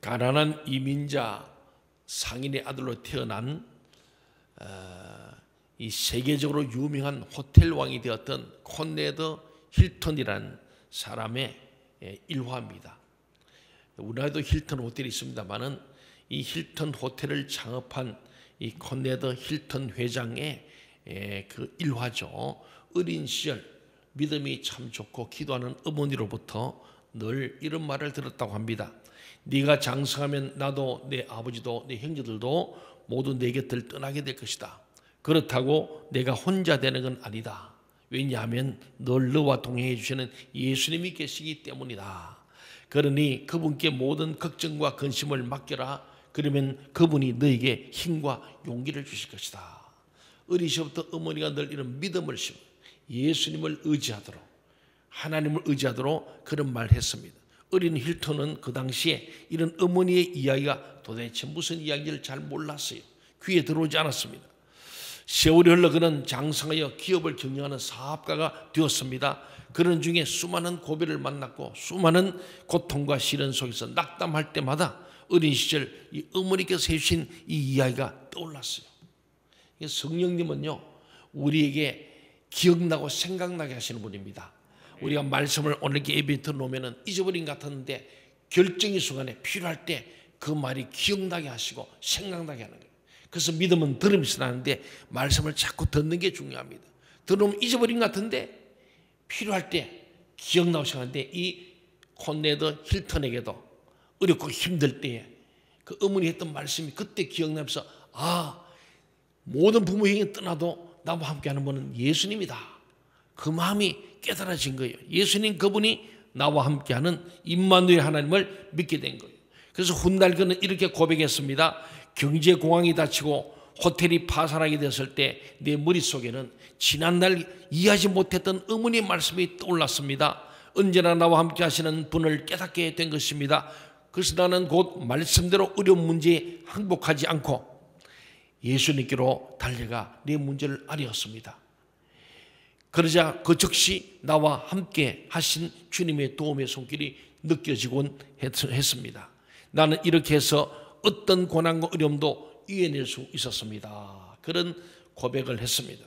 가난한 이민자 상인의 아들로 태어난 이 세계적으로 유명한 호텔 왕이 되었던 콘레드 힐튼이라는 사람의 일화입니다. 우리나라에도 힐튼 호텔이 있습니다만은 이 힐튼 호텔을 창업한 이 콘레드 힐튼 회장의 그 일화죠. 어린 시절 믿음이 참 좋고 기도하는 어머니로부터 늘 이런 말을 들었다고 합니다. 네가 장성하면 나도 내 아버지도 내 형제들도 모두 내 곁을 떠나게 될 것이다. 그렇다고 내가 혼자 되는 건 아니다. 왜냐하면 늘 너와 동행해 주시는 예수님이 계시기 때문이다. 그러니 그분께 모든 걱정과 근심을 맡겨라. 그러면 그분이 너에게 힘과 용기를 주실 것이다. 어린 시절부터 어머니가 늘 이런 믿음을 심어 예수님을 의지하도록, 하나님을 의지하도록 그런 말을 했습니다. 어린 힐튼은 그 당시에 이런 어머니의 이야기가 도대체 무슨 이야기를 잘 몰랐어요. 귀에 들어오지 않았습니다. 세월이 흘러 그는 장성하여 기업을 경영하는 사업가가 되었습니다. 그런 중에 수많은 고비를 만났고 수많은 고통과 시련 속에서 낙담할 때마다 어린 시절 이 어머니께서 해주신 이 이야기가 떠올랐어요. 성령님은요, 우리에게 기억나고 생각나게 하시는 분입니다. 우리가 말씀을 오늘 이렇게 예배 들어놓으면 잊어버린 것 같았는데 결정의 순간에 필요할 때 그 말이 기억나게 하시고 생각나게 하는 거예요. 그래서 믿음은 들으면서 나는데 말씀을 자꾸 듣는 게 중요합니다. 들으면 잊어버린 것 같은데 필요할 때 기억나고 생각하는데 이 콘레드 힐튼에게도 어렵고 힘들 때에 그 어머니 했던 말씀이 그때 기억나면서 모든 부모 형이 떠나도 나와 함께하는 분은 예수님이다. 그 마음이 깨달아진 거예요. 예수님 그분이 나와 함께하는 임마누엘 하나님을 믿게 된 거예요. 그래서 훗날 그는 이렇게 고백했습니다. 경제공황이 닥치고 호텔이 파산하게 됐을 때 내 머릿속에는 지난날 이해하지 못했던 어머니의 말씀이 떠올랐습니다. 언제나 나와 함께 하시는 분을 깨닫게 된 것입니다. 그래서 나는 곧 말씀대로 어려운 문제에 항복하지 않고 예수님께로 달려가 내 문제를 아뢰었습니다. 그러자 그 즉시 나와 함께 하신 주님의 도움의 손길이 느껴지곤 했습니다. 나는 이렇게 해서 어떤 고난과 어려움도 이겨낼 수 있었습니다. 그런 고백을 했습니다.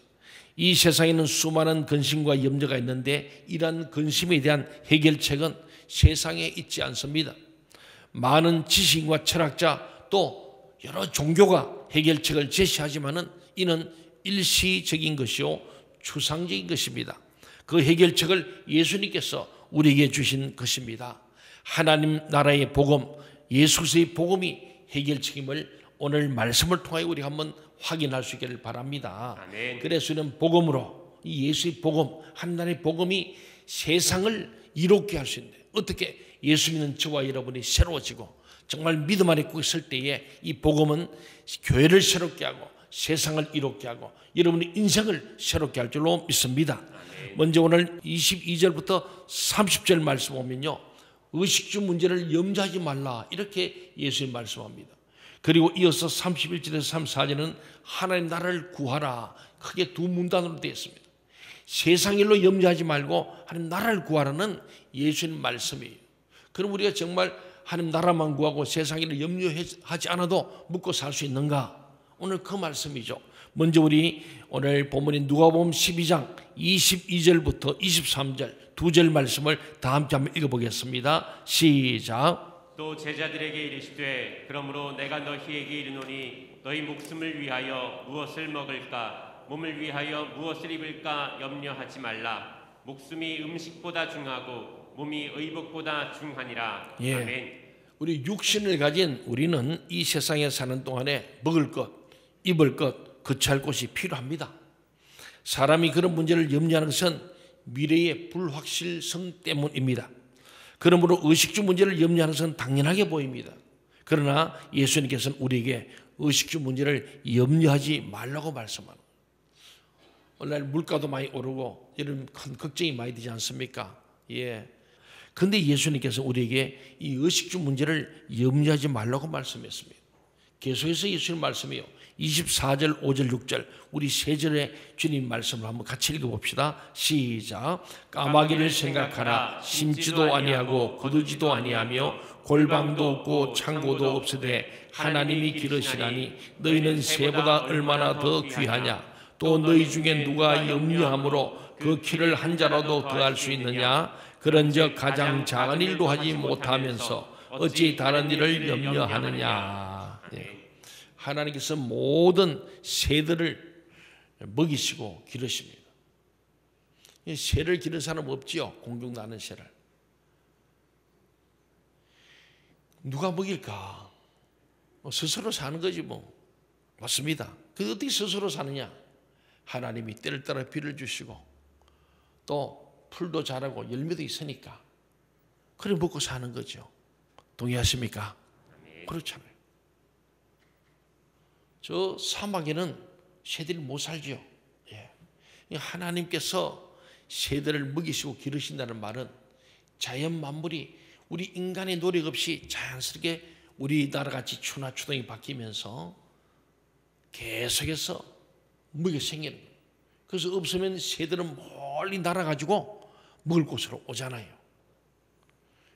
이 세상에는 수많은 근심과 염려가 있는데 이러한 근심에 대한 해결책은 세상에 있지 않습니다. 많은 지식인과 철학자 또 여러 종교가 해결책을 제시하지만은 이는 일시적인 것이요 추상적인 것입니다. 그 해결책을 예수님께서 우리에게 주신 것입니다. 하나님 나라의 복음, 예수 그리스도의 복음이 해결책임을 오늘 말씀을 통하여 우리가 한번 확인할 수 있기를 바랍니다. 아멘. 그래서 우리는 복음으로 이 예수의 복음, 하나님의 복음이 세상을 이롭게 할 수 있는데 어떻게 예수 믿는 저와 여러분이 새로워지고 정말 믿음 안에 꼭 있을 때에 이 복음은 교회를 새롭게 하고 세상을 이롭게 하고 여러분의 인생을 새롭게 할 줄로 믿습니다. 먼저 오늘 22절부터 30절 말씀 보면요, 의식주 문제를 염려하지 말라 이렇게 예수님 말씀합니다. 그리고 이어서 31절에서 34절은 하나님 나라를 구하라 크게 두 문단으로 되어 있습니다. 세상 일로 염려하지 말고 하나님 나라를 구하라는 예수님 말씀이에요. 그럼 우리가 정말 하나님 나라만 구하고 세상 일을 염려하지 않아도 먹고 살 수 있는가? 오늘 그 말씀이죠. 먼저 우리 오늘 본문인 누가복음 12장 22절부터 23절 두 절 말씀을 다 함께 한번 읽어보겠습니다. 시작. 또 제자들에게 이르시되 그러므로 내가 너희에게 이르노니 너희 목숨을 위하여 무엇을 먹을까 몸을 위하여 무엇을 입을까 염려하지 말라. 목숨이 음식보다 중하고 몸이 의복보다 중하니라. 예. 아멘. 우리 육신을 가진 우리는 이 세상에 사는 동안에 먹을 것, 입을 것, 거처할 곳이 필요합니다. 사람이 그런 문제를 염려하는 것은 미래의 불확실성 때문입니다. 그러므로 의식주 문제를 염려하는 것은 당연하게 보입니다. 그러나 예수님께서는 우리에게 의식주 문제를 염려하지 말라고 말씀합니다. 오늘날 물가도 많이 오르고 이런 큰 걱정이 많이 되지 않습니까? 예. 근데 예수님께서 우리에게 이 의식주 문제를 염려하지 말라고 말씀했습니다. 계속해서 예수님 말씀이요. 24절, 5절, 6절 우리 세 절의 주님 말씀을 한번 같이 읽어봅시다. 시작. 까마귀를 생각하라. 심지도 아니하고 거두지도 아니하며 골방도 없고 창고도 없으되 하나님이 기르시나니 너희는 새보다 얼마나 더 귀하냐. 또 너희 중에 누가 염려함으로 그 키를 한 자라도 더할 수 있느냐. 그런즉 가장 작은 일도 하지 못하면서 어찌 다른 일을 염려하느냐. 하나님께서 모든 새들을 먹이시고 기르십니다. 새를 기르는 사람 없지요. 공중 나는 새를. 누가 먹일까? 스스로 사는 거지 뭐. 맞습니다. 그 어떻게 스스로 사느냐? 하나님이 때를 따라 비를 주시고 또 풀도 자라고 열매도 있으니까 그래 먹고 사는 거죠. 동의하십니까? 그렇잖아요. 저 사막에는 새들이 못 살죠. 하나님께서 새들을 먹이시고 기르신다는 말은 자연 만물이 우리 인간의 노력 없이 자연스럽게 우리나라같이 추나 추동이 바뀌면서 계속해서 먹이 생기는 거예요. 그래서 없으면 새들은 멀리 날아가지고 먹을 곳으로 오잖아요.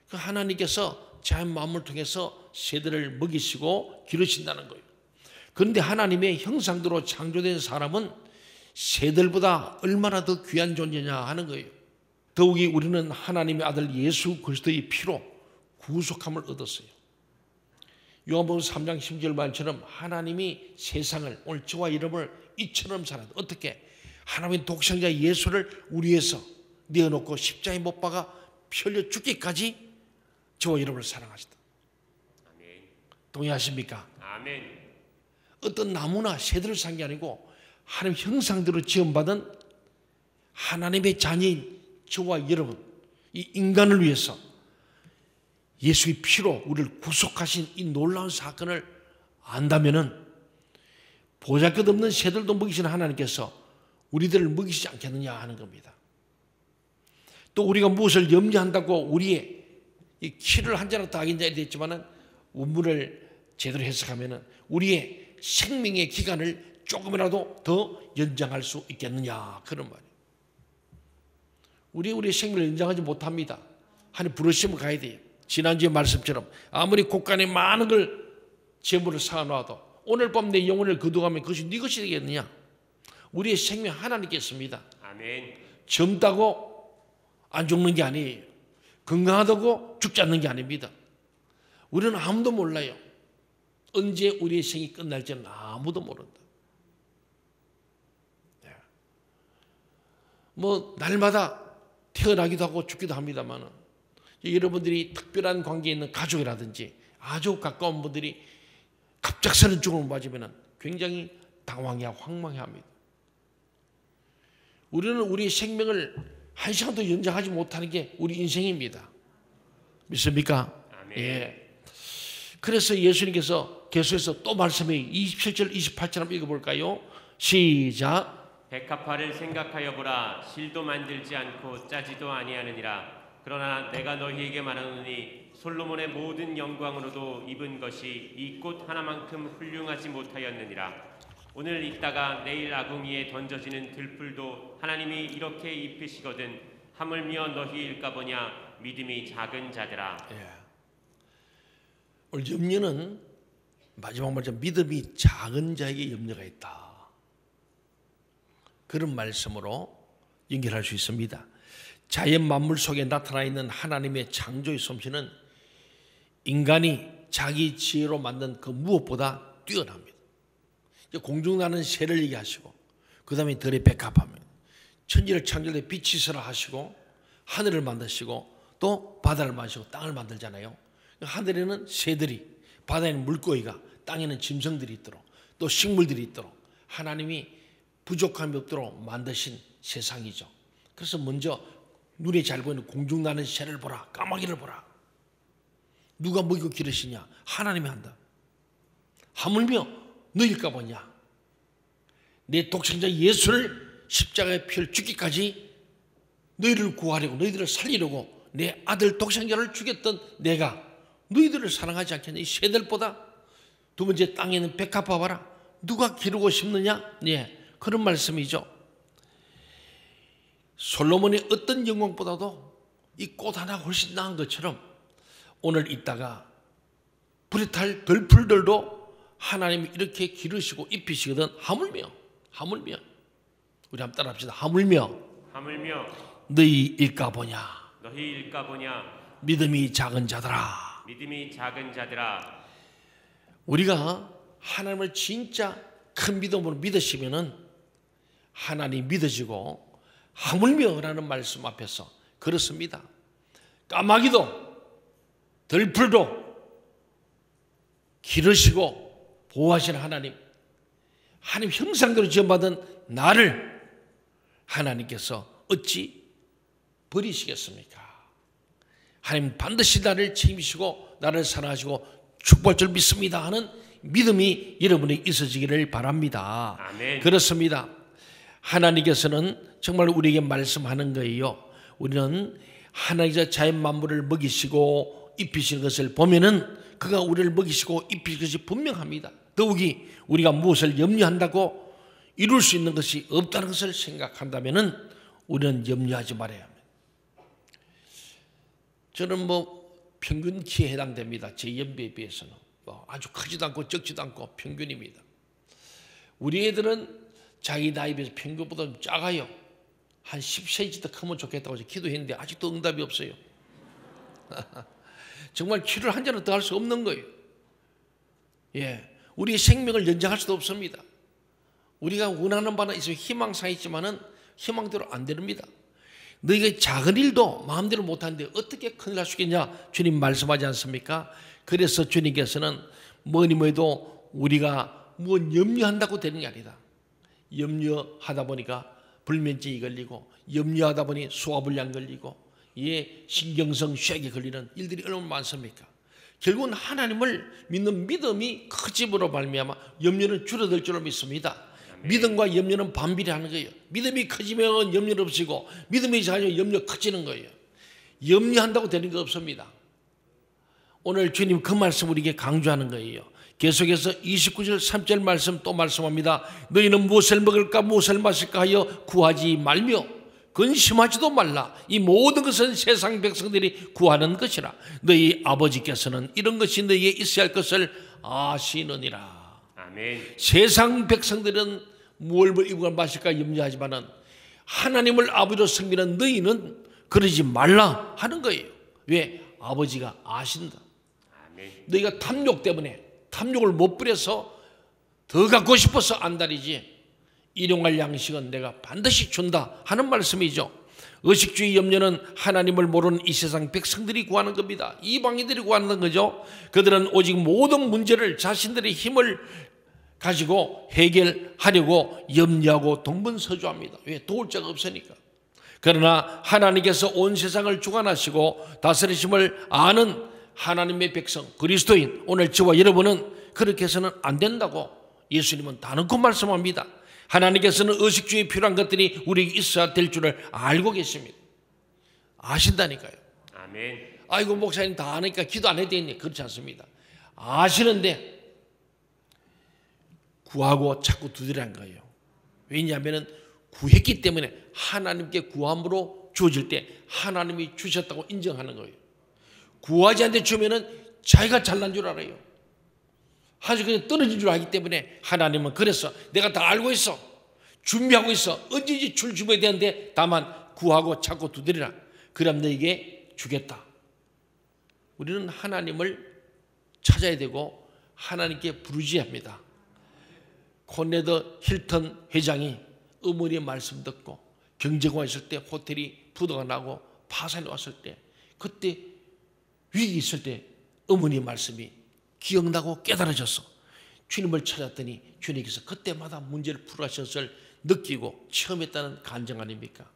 그 하나님께서 자연 만물을 통해서 새들을 먹이시고 기르신다는 거예요. 그런데 하나님의 형상대로 창조된 사람은 새들보다 얼마나 더 귀한 존재냐 하는 거예요. 더욱이 우리는 하나님의 아들 예수 그리스도의 피로 구속함을 얻었어요. 요한복음 3장 10절 말처럼 하나님이 세상을 오늘 저와 이름을 이처럼 살았다. 어떻게? 하나님의 독생자 예수를 우리 위해서 내어놓고 십자가에 못 박아 피 흘려 죽기까지 저와 여러분을 사랑하시다. 아멘. 동의하십니까? 아멘. 어떤 나무나 새들을 산 게 아니고 하나님 형상대로 지음받은 하나님의 자녀인 저와 여러분, 이 인간을 위해서 예수의 피로 우리를 구속하신 이 놀라운 사건을 안다면은 보잘것없는 새들도 먹이시는 하나님께서 우리들을 먹이시지 않겠느냐 하는 겁니다. 또 우리가 무엇을 염려한다고 우리의 이 키를 한 자로 다 하긴자 됐지만은 원문을 제대로 해석하면은 우리의 생명의 기간을 조금이라도 더 연장할 수 있겠느냐 그런 말이에요. 우리의 생명을 연장하지 못합니다. 하나님 부르시면 가야 돼요. 지난주의 말씀처럼 아무리 곳간에 많은 걸 재물을 쌓아놔도 오늘 밤 내 영혼을 거두가면 그것이 네 것이 되겠느냐. 우리의 생명 하나님께 있습니다. 아멘. 젊다고 안 죽는 게 아니에요. 건강하다고 죽지 않는 게 아닙니다. 우리는 아무도 몰라요. 언제 우리의 생이 끝날지는 아무도 모른다. 뭐 날마다 태어나기도 하고 죽기도 합니다만 여러분들이 특별한 관계에 있는 가족이라든지 아주 가까운 분들이 갑작스런 죽음을 맞으면 굉장히 당황해하고 황망해합니다. 우리는 우리의 생명을 한 시간도 연장하지 못하는 게 우리 인생입니다. 믿습니까? 아멘. 예. 그래서 예수님께서 계속해서 또 말씀해 27절 28절 한번 읽어볼까요? 시작. 백합화를 생각하여 보라. 실도 만들지 않고 짜지도 아니하느니라. 그러나 내가 너희에게 말하노니 솔로몬의 모든 영광으로도 입은 것이 이 꽃 하나만큼 훌륭하지 못하였느니라. 오늘 있다가 내일 아궁이에 던져지는 들풀도 하나님이 이렇게 입히시거든 하물며 너희일까 보냐. 믿음이 작은 자들아. 예. 오늘 염려는 마지막 말처럼 믿음이 작은 자에게 염려가 있다. 그런 말씀으로 연결할 수 있습니다. 자연 만물 속에 나타나 있는 하나님의 창조의 솜씨는 인간이 자기 지혜로 만든 그 무엇보다 뛰어납니다. 공중 나는 새를 얘기하시고 그 다음에 들의 백합하면 천지를 창조해 빛이 있으라 하시고 하늘을 만드시고 또 바다를 만드시고 땅을 만들잖아요. 하늘에는 새들이, 바다에는 물고기가, 땅에는 짐승들이 있도록 또 식물들이 있도록 하나님이 부족함이 없도록 만드신 세상이죠. 그래서 먼저 눈에 잘 보이는 공중 나는 새를 보라. 까마귀를 보라. 누가 먹이고 기르시냐? 하나님이 한다. 하물며 너희일까 보냐? 내 독생자 예수를 십자가에 피 죽기까지 너희를 구하려고 너희들을 살리려고 내 아들 독생자를 죽였던 내가 너희들을 사랑하지 않겠냐? 이 새들보다 두 번째, 땅에 있는 백합 봐봐라. 누가 기르고 심느냐? 예, 그런 말씀이죠. 솔로몬의 어떤 영광보다도 이 꽃 하나 훨씬 나은 것처럼 오늘 있다가 불에 탈 들풀들도 하나님이 이렇게 기르시고 입히시거든. 하물며 우리 한번 따라합시다. 하물며 너희 일까 보냐. 믿음이 작은 자들아. 우리가 하나님을 진짜 큰 믿음으로 믿으시면은 하나님 믿어지고, 하물며라는 말씀 앞에서 그렇습니다. 까마귀도 들풀도 기르시고 보호하시는 하나님 형상대로 지음받은 나를 하나님께서 어찌 버리시겠습니까? 하나님 반드시 나를 책임지시고 나를 사랑하시고 축복할 줄 믿습니다 하는 믿음이 여러분에게 있어지기를 바랍니다. 아멘. 그렇습니다. 하나님께서는 정말 우리에게 말씀하는 거예요. 우리는 하나님께서 자연 만물을 먹이시고 입히시는 것을 보면은 그가 우리를 먹이시고 입히실 것이 분명합니다. 더욱이 우리가 무엇을 염려한다고 이룰 수 있는 것이 없다는 것을 생각한다면은 우리는 염려하지 말아야 합니다. 저는 평균 키에 해당됩니다. 제 연배에 비해서는 아주 크지도 않고 적지도 않고 평균입니다. 우리 애들은 자기 나이에 비해서 평균보다 좀 작아요. 한 10cm 더 크면 좋겠다고 기도했는데 아직도 응답이 없어요. 정말 키를 한 자는 더 할 수 없는 거예요. 예, 우리의 생명을 연장할 수도 없습니다. 우리가 원하는 바는 있어요. 희망사항이 있지만은 희망대로 안 됩니다. 너희가 작은 일도 마음대로 못하는데 어떻게 큰일 날 수 있겠냐? 주님 말씀하지 않습니까? 그래서 주님께서는 뭐니 뭐해도 우리가 무엇 염려한다고 되는 게 아니다. 염려하다 보니까 불면증이 걸리고, 염려하다 보니 소화불량 걸리고, 신경성 쇠약이 걸리는 일들이 얼마나 많습니까? 결국은 하나님을 믿는 믿음이 크짐으로 말미암아 염려는 줄어들 줄로 믿습니다. 믿음과 염려는 반비례하는 거예요. 믿음이 커지면 염려는 없어지고, 믿음이 작아지면 염려 커지는 거예요. 염려한다고 되는 게 없습니다. 오늘 주님 그 말씀 우리에게 강조하는 거예요. 계속해서 29절 3절 말씀 또 말씀합니다. 너희는 무엇을 먹을까 무엇을 마실까 하여 구하지 말며 근심하지도 말라. 이 모든 것은 세상 백성들이 구하는 것이라. 너희 아버지께서는 이런 것이 너희에게 있어야 할 것을 아시느니라. 아멘. 세상 백성들은 무엇을 입을까 마실까 염려하지만은 하나님을 아버지로 섬기는 너희는 그러지 말라 하는 거예요. 왜? 아버지가 아신다. 아멘. 너희가 탐욕 때문에 탐욕을 못 부려서 더 갖고 싶어서 안달이지, 일용할 양식은 내가 반드시 준다 하는 말씀이죠. 의식주의 염려는 하나님을 모르는 이 세상 백성들이 구하는 겁니다. 이방인들이 구하는 거죠. 그들은 오직 모든 문제를 자신들의 힘을 가지고 해결하려고 염려하고 동분서주합니다. 왜? 도울 자가 없으니까. 그러나 하나님께서 온 세상을 주관하시고 다스리심을 아는 하나님의 백성 그리스도인 오늘 저와 여러분은 그렇게 해서는 안 된다고 예수님은 다놓고 말씀합니다. 하나님께서는 의식주의에 필요한 것들이 우리에게 있어야 될 줄을 알고 계십니다. 아신다니까요. 아멘. 아이고 목사님 다 아니까 기도 안 해도 되겠네. 그렇지 않습니다. 아시는데 구하고 자꾸 두드리는 거예요. 왜냐하면 구했기 때문에 하나님께 구함으로 주어질 때 하나님이 주셨다고 인정하는 거예요. 구하지 않는데 주면은 자기가 잘난 줄 알아요. 아주 그냥 떨어진 줄 알기 때문에 하나님은 그래서 내가 다 알고 있어. 준비하고 있어. 언제든지 줄 준비해야 되는데 다만 구하고 찾고 두드리라. 그럼 너에게 주겠다. 우리는 하나님을 찾아야 되고 하나님께 부르짖어야 합니다. 콘레드 힐튼 회장이 어머니의 말씀 듣고 경제공황 있을 때 호텔이 부도가 나고 파산이 왔을 때 그때 위기 있을 때 어머니의 말씀이 기억나고 깨달아졌어. 주님을 찾았더니 주님께서 그때마다 문제를 풀어가신 것을 느끼고 체험했다는 간증 아닙니까?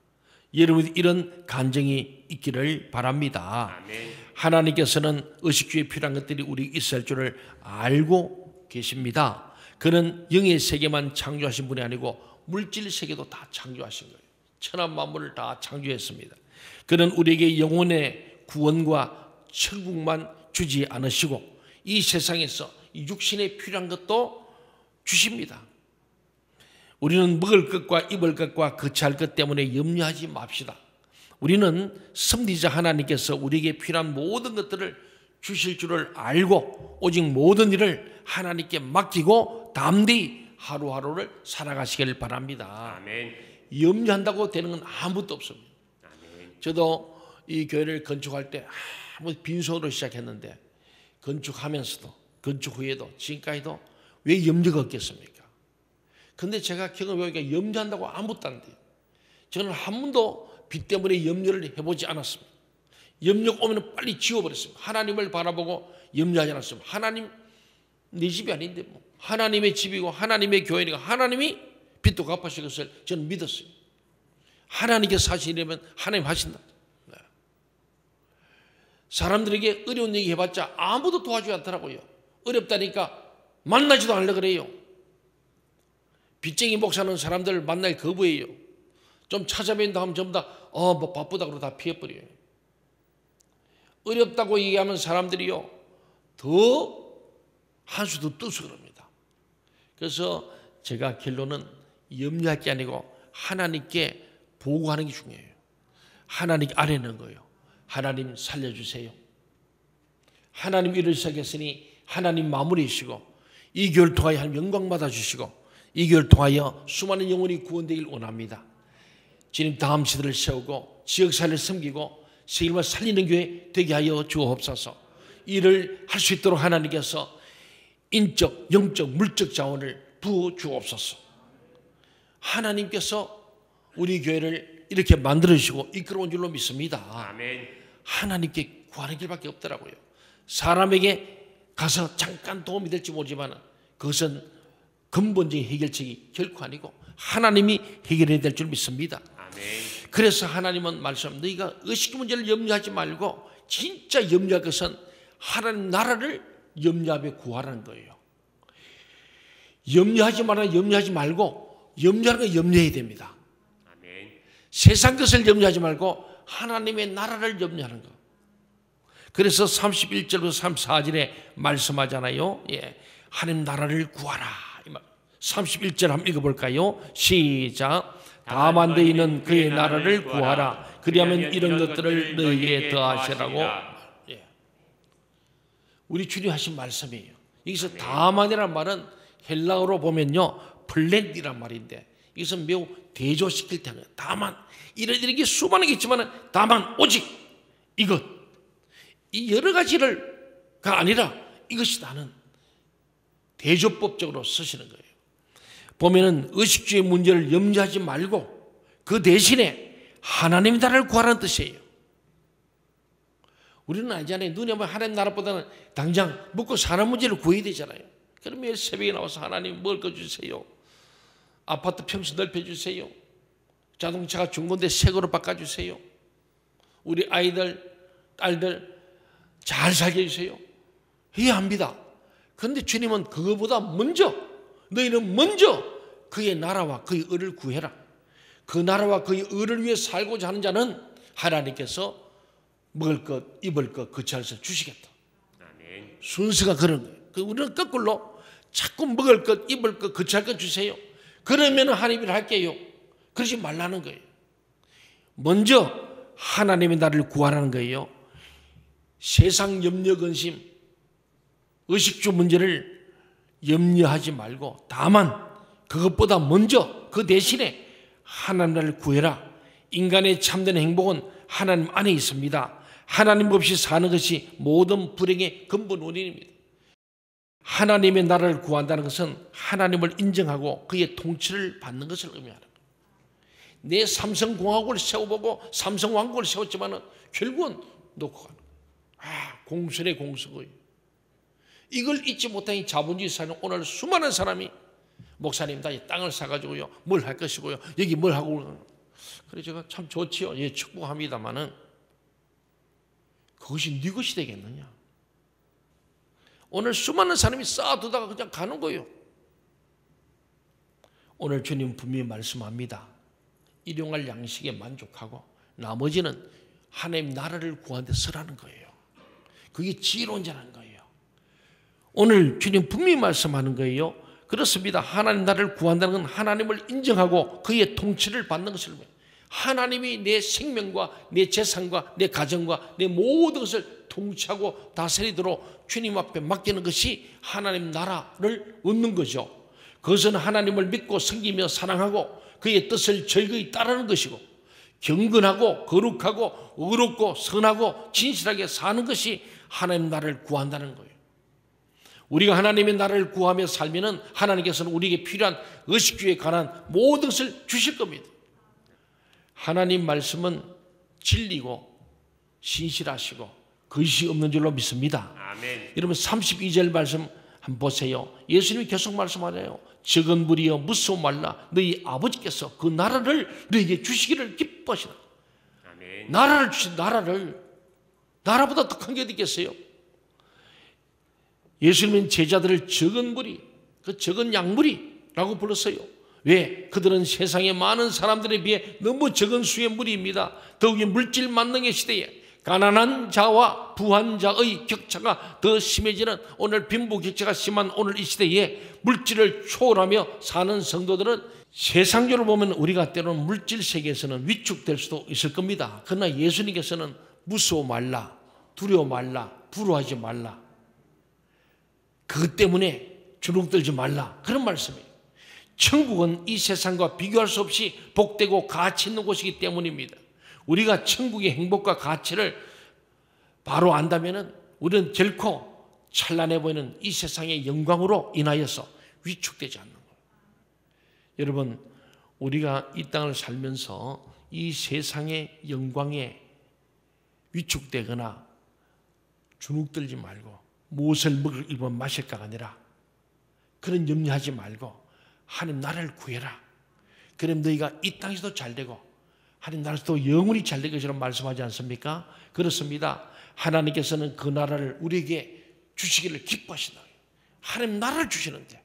여러분 이런 간증이 있기를 바랍니다. 아멘. 하나님께서는 의식주의에 필요한 것들이 우리 있을 줄을 알고 계십니다. 그는 영의 세계만 창조하신 분이 아니고 물질 세계도 다 창조하신 거예요. 천하 만물을 다 창조했습니다. 그는 우리에게 영혼의 구원과 천국만 주지 않으시고 이 세상에서 육신에 필요한 것도 주십니다. 우리는 먹을 것과 입을 것과 거처할 것 때문에 염려하지 맙시다. 우리는 섭리자 하나님께서 우리에게 필요한 모든 것들을 주실 줄을 알고 오직 모든 일을 하나님께 맡기고 담대히 하루하루를 살아가시길 바랍니다. 아멘. 염려한다고 되는 건 아무것도 없습니다. 아멘. 저도 이 교회를 건축할 때 아무 빈손으로 시작했는데 건축하면서도 건축 후에도 지금까지도 왜 염려가 없겠습니까? 근데 제가 경험해보니까 염려한다고 아무것도 안 돼요. 저는 한 번도 빚 때문에 염려를 해보지 않았습니다. 염려가 오면 빨리 지워버렸습니다. 하나님을 바라보고 염려하지 않았습니다. 하나님 내 집이 아닌데 뭐 하나님의 집이고 하나님의 교회니까 하나님이 빚도 갚으실 것을 저는 믿었어요. 하나님께서 하시려면 하나님 하신다. 네. 사람들에게 어려운 얘기 해봤자 아무도 도와주지 않더라고요. 어렵다니까 만나지도 않으려 그래요. 빚쟁이 목사는 사람들 만날 거부해요. 좀 찾아뵌다 하면 전부 다 뭐 바쁘다 그러고 다 피해버려요. 어렵다고 얘기하면 사람들이요 더 한수도 떠서 그럽니다. 그래서 제가 결론은 염려할 게 아니고 하나님께 보고하는 게 중요해요. 하나님 아뢰는 거예요. 하나님 살려주세요. 하나님 일을 시작했으니 하나님 마무리시고 이 교회를 통하여 하나님 영광 받아주시고 이 교회를 통하여 수많은 영혼이 구원되길 원합니다. 주님 다음 시대를 세우고 지역사회를 섬기고 세계를 살리는 교회 되게 하여 주옵소서. 일을 할 수 있도록 하나님께서 인적, 영적, 물적 자원을 부어 주옵소서. 하나님께서 우리 교회를 이렇게 만들어주시고 이끌어온 줄로 믿습니다. 아멘. 하나님께 구하는 길밖에 없더라고요. 사람에게 가서 잠깐 도움이 될지 모르지만 그것은 근본적인 해결책이 결코 아니고 하나님이 해결해야 될 줄 믿습니다. 아멘. 그래서 하나님은 말씀, 너희가 의식 문제를 염려하지 말고 진짜 염려할 것은 하나님 나라를 염려하며 구하라는 거예요. 염려하지 말고 염려하는 거 염려해야 됩니다. 아멘. 세상 것을 염려하지 말고 하나님의 나라를 염려하는 거. 그래서 31절부터 34절에 말씀하잖아요. 예, 하나님 나라를 구하라. 31절 한번 읽어볼까요? 시작. 다만 너희는 그의 나라를 구하라. 그리하면 이런 것들을 너희에게 더하시라고. 예. 우리 주님 하신 말씀이에요. 여기서 다만이라는 말은 헬라어로 보면요 플랜이란 말인데 이것은 매우 대조시킬 때는 다만 이렇게 수많은 게 있지만 다만 오직 이것 이 여러 가지가 아니라 이것이 나는 대조법적으로 쓰시는 거예요. 보면은 의식주의 문제를 염려하지 말고 그 대신에 하나님 나라를 구하라는 뜻이에요. 우리는 알잖아요. 눈에 보면 하나님 나라보다는 당장 먹고 사는 문제를 구해야 되잖아요. 그럼 매일 새벽에 나와서 하나님 먹을 거 주세요. 아파트 평수 넓혀주세요. 자동차가 중고인데 새 거로 바꿔주세요. 우리 아이들, 딸들 잘 살게 해주세요. 해야 합니다. 그런데 주님은 그거보다 너희는 먼저 그의 나라와 그의 의를 구해라. 그 나라와 그의 의를 위해 살고자 하는 자는 하나님께서 먹을 것, 입을 것, 거처할 것을 주시겠다. 아멘. 순서가 그런 거예요. 우리는 거꾸로 자꾸 먹을 것, 입을 것, 거처할 것 주세요. 그러면 하나님이 할게요. 그러지 말라는 거예요. 먼저 하나님의 나라를 구하라는 거예요. 세상 염려, 근심, 의식주 문제를 염려하지 말고 다만 그것보다 먼저 그 대신에 하나님 나라를 구해라. 인간의 참된 행복은 하나님 안에 있습니다. 하나님 없이 사는 것이 모든 불행의 근본 원인입니다. 하나님의 나라를 구한다는 것은 하나님을 인정하고 그의 통치를 받는 것을 의미하는 거예요. 내 삼성공화국을 세워보고 삼성왕국을 세웠지만 결국은 놓고 가는 거예요. 공수네 공수고요. 이걸 잊지 못하니 자본주의 사는 오늘 수많은 사람이 목사님 다 땅을 사가지고요 뭘 할 것이고요 여기 뭘 하고 그래 제가 참 좋지요. 예, 축복합니다마는 그것이 네 것이 되겠느냐. 오늘 수많은 사람이 쌓아두다가 그냥 가는 거예요. 오늘 주님 분명히 말씀합니다. 일용할 양식에 만족하고 나머지는 하나님 나라를 구하는 데 서라는 거예요. 그게 지혜로운 자라는 거예요. 오늘 주님 분명히 말씀하는 거예요. 그렇습니다. 하나님 나라를 구한다는 건 하나님을 인정하고 그의 통치를 받는 것을 말해요. 하나님이 내 생명과 내 재산과 내 가정과 내 모든 것을 통치하고 다스리도록 주님 앞에 맡기는 것이 하나님 나라를 얻는 거죠. 그것은 하나님을 믿고 섬기며 사랑하고 그의 뜻을 즐거이 따르는 것이고 경건하고 거룩하고 의롭고 선하고 진실하게 사는 것이 하나님 나라를 구한다는 거예요. 우리가 하나님의 나라를 구하며 살면은 하나님께서는 우리에게 필요한 의식주에 관한 모든 것을 주실 겁니다. 하나님 말씀은 진리고 신실하시고 거짓이 없는 줄로 믿습니다. 아멘. 여러분 32절 말씀 한번 보세요. 예수님이 계속 말씀하네요. 적은 무리여 무서워 말라. 너희 아버지께서 그 나라를 너희에게 주시기를 기뻐하시라. 아멘. 나라를 주신 나라보다 더 큰 게 어디 있겠어요? 예수님은 제자들을 적은 무리, 그 적은 양무리라고 불렀어요. 왜? 그들은 세상의 많은 사람들에 비해 너무 적은 수의 무리입니다. 더욱이 물질 만능의 시대에 가난한 자와 부한 자의 격차가 더 심해지는 오늘 빈부격차가 심한 오늘 이 시대에 물질을 초월하며 사는 성도들은 세상적으로 보면 우리가 때로는 물질 세계에서는 위축될 수도 있을 겁니다. 그러나 예수님께서는 무서워 말라, 두려워 말라, 부러워하지 말라. 그것 때문에 주눅들지 말라. 그런 말씀이에요. 천국은 이 세상과 비교할 수 없이 복되고 가치 있는 곳이기 때문입니다. 우리가 천국의 행복과 가치를 바로 안다면 우리는 결코 찬란해 보이는 이 세상의 영광으로 인하여서 위축되지 않는 거예요. 여러분, 우리가 이 땅을 살면서 이 세상의 영광에 위축되거나 주눅들지 말고 무엇을 먹을 입어 마실까가 아니라 그런 염려하지 말고 하나님 나라를 구해라. 그럼 너희가 이 땅에서도 잘되고 하나님 나라에서도 영원히 잘될 것이라 말씀하지 않습니까? 그렇습니다. 하나님께서는 그 나라를 우리에게 주시기를 기뻐하신다. 하나님 나라를 주시는데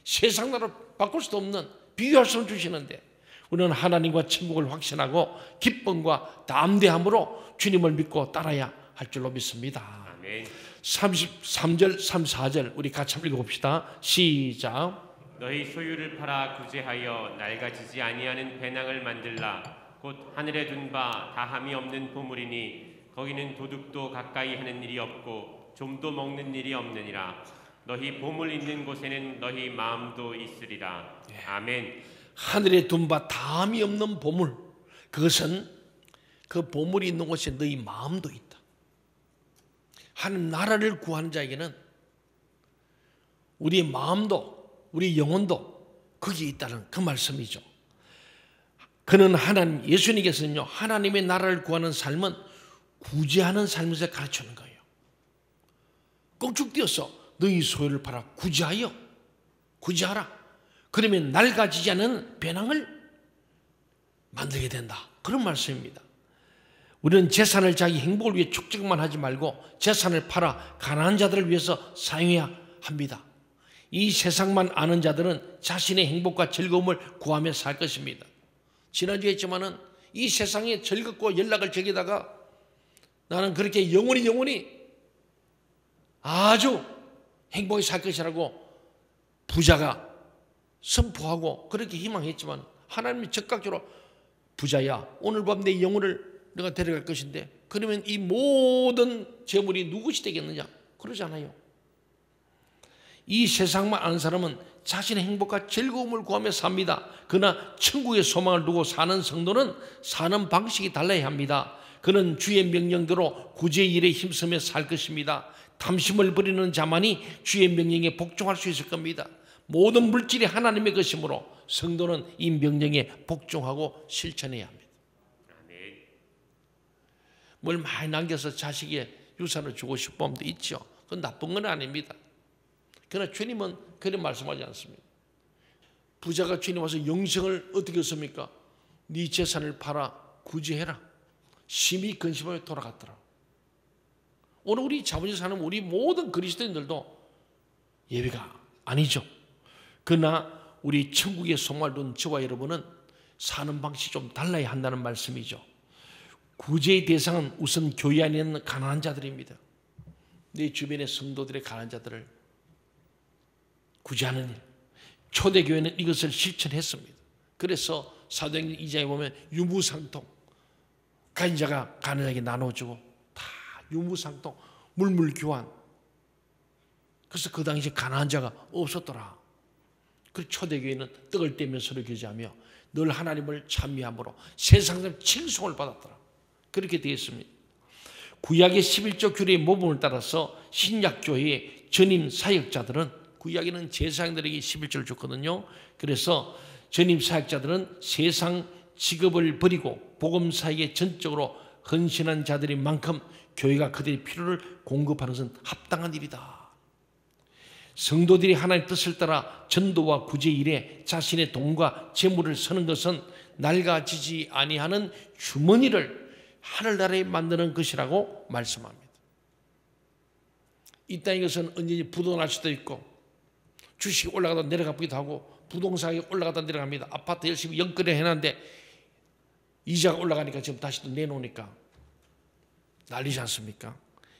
세상 나라를 바꿀 수도 없는 비교할 수 없는 주시는데 우리는 하나님과 천국을 확신하고 기쁨과 담대함으로 주님을 믿고 따라야 할 줄로 믿습니다. 아멘. 33절 34절 우리 같이 한번 읽어봅시다. 시작. 너희 소유를 팔아 구제하여 낡아지지 아니하는 배낭을 만들라. 곧 하늘에 둔 바 다함이 없는 보물이니 거기는 도둑도 가까이 하는 일이 없고 좀도 먹는 일이 없느니라. 너희 보물 있는 곳에는 너희 마음도 있으리라. 아멘. 하늘에 둔 바 다함이 없는 보물, 그것은 그 보물이 있는 곳에 너희 마음도 있다. 하나님 나라를 구하는 자에게는 우리의 마음도 우리 영혼도 거기에 있다는 그 말씀이죠. 그는 하나님, 예수님께서는요, 하나님의 나라를 구하는 삶은 구제하는 삶에서 가르치는 거예요. 껑축 뛰어서 너희 소유를 팔아 구제하라. 그러면 낡아지지 않은 배낭을 만들게 된다. 그런 말씀입니다. 우리는 재산을 자기 행복을 위해 축적만 하지 말고 재산을 팔아 가난한 자들을 위해서 사용해야 합니다. 이 세상만 아는 자들은 자신의 행복과 즐거움을 구하며 살 것입니다. 지난주에 했지만은 이 세상에 즐겁고 연락을 저기다가 나는 그렇게 영원히 아주 행복히 살 것이라고 부자가 선포하고 그렇게 희망했지만 하나님이 즉각적으로 부자야, 오늘 밤 내 영혼을 내가 데려갈 것인데 그러면 이 모든 재물이 누구시 되겠느냐? 그러지 않아요. 이 세상만 아는 사람은 자신의 행복과 즐거움을 구하며 삽니다. 그러나 천국의 소망을 두고 사는 성도는 사는 방식이 달라야 합니다. 그는 주의 명령대로 구제의 일에 힘쓰며 살 것입니다. 탐심을 버리는 자만이 주의 명령에 복종할 수 있을 겁니다. 모든 물질이 하나님의 것이므로 성도는 이 명령에 복종하고 실천해야 합니다. 뭘 많이 남겨서 자식의 유산을 주고 싶은 마음도 있죠. 그건 나쁜 건 아닙니다. 그러나 주님은 그런 말씀하지 않습니다. 부자가 주님 와서 영생을 어떻게 했습니까? 네 재산을 팔아 구제해라. 심히 근심하며 돌아갔더라. 오늘 우리 자본주의 사는 우리 모든 그리스도인들도 예외가 아니죠. 그러나 우리 천국의 소망을 둔 저와 여러분은 사는 방식이 좀 달라야 한다는 말씀이죠. 구제의 대상은 우선 교회 안에 있는 가난한 자들입니다. 내 주변의 성도들의 가난한 자들을 구제하는 일. 초대교회는 이것을 실천했습니다. 그래서 사도행전 2장에 보면 유무상통, 가진 자가 가난한 자에게 나눠주고 다 유무상통, 물물교환. 그래서 그 당시 가난한 자가 없었더라. 그 초대교회는 떡을 떼며 서로 교제하며 늘 하나님을 찬미함으로 세상 사람 칭송을 받았더라. 그렇게 되어 있습니다. 구약의 11조 규례의 모범을 따라서 신약교회의 전임 사역자들은, 구약에는 제사장들에게 11조를 줬거든요. 그래서 전임 사역자들은 세상 직업을 버리고 복음 사역에 전적으로 헌신한 자들인 만큼 교회가 그들의 필요를 공급하는 것은 합당한 일이다. 성도들이 하나님의 뜻을 따라 전도와 구제 일에 자신의 돈과 재물을 쓰는 것은 낡아지지 아니하는 주머니를 하늘나라에 만드는 것이라고 말씀합니다. 이 땅의 것은 언제든지 부도날 수도 있고 주식이 올라가다 내려가기도 하고 부동산이 올라가다 내려갑니다. 아파트 열심히 연끌을 해놨는데 이자가 올라가니까 지금 다시 또 내놓으니까 난리지 않습니까?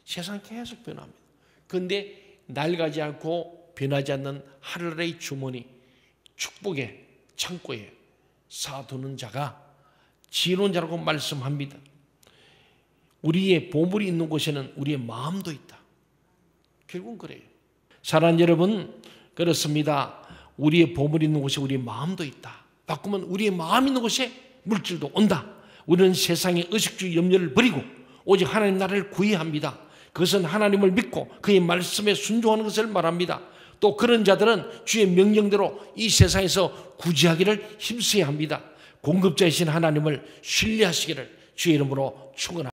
세상 계속 변합니다. 그런데 낡아지 않고 변하지 않는 하늘의 주머니, 축복의 창고에 쌓아두는 자가 지혜로운 자라고 말씀합니다. 우리의 보물이 있는 곳에는 우리의 마음도 있다. 결국은 그래요. 사랑하는 여러분, 그렇습니다. 우리의 보물이 있는 곳에 우리의 마음도 있다. 바꾸면 우리의 마음 있는 곳에 물질도 온다. 우리는 세상의 의식주의 염려를 버리고 오직 하나님 나라를 구해야 합니다. 그것은 하나님을 믿고 그의 말씀에 순종하는 것을 말합니다. 또 그런 자들은 주의 명령대로 이 세상에서 구제하기를 힘써야 합니다. 공급자이신 하나님을 신뢰하시기를 주의 이름으로 축원합니다.